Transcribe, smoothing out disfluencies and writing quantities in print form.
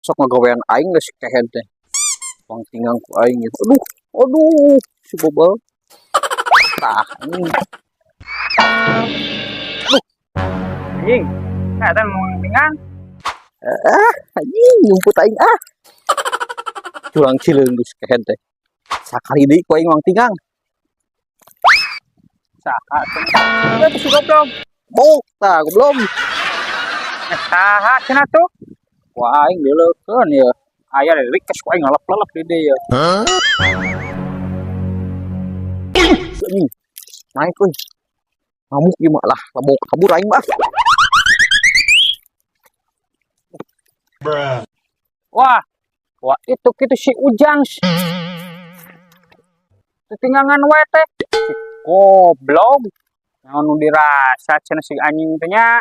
sok ngagawean aing geus kehead teh. Wang tinggang ku aing gitu. Aduh, si bobel. Tah, anjing. Anjing, saya mau tinggal. Anjing nyumput aing Culang cileung geus kehead teh. Sakali deui ku aing wang tinggang. Saha cenah. Itu si goblok. Bok, tah goblok. Saha cenah tuh. Wah, aing deuleukeun ya. Aya lilik kes ku aing ngalap-lalap di dieu. Anjing. Naik euy. Ngamuk ieu mah lah, labok kabur aing mah. Wah, itu kitu si Ujang. Tinggangan we teh. Si goblok. Naon nu dirasa cenah si anjing teh nya.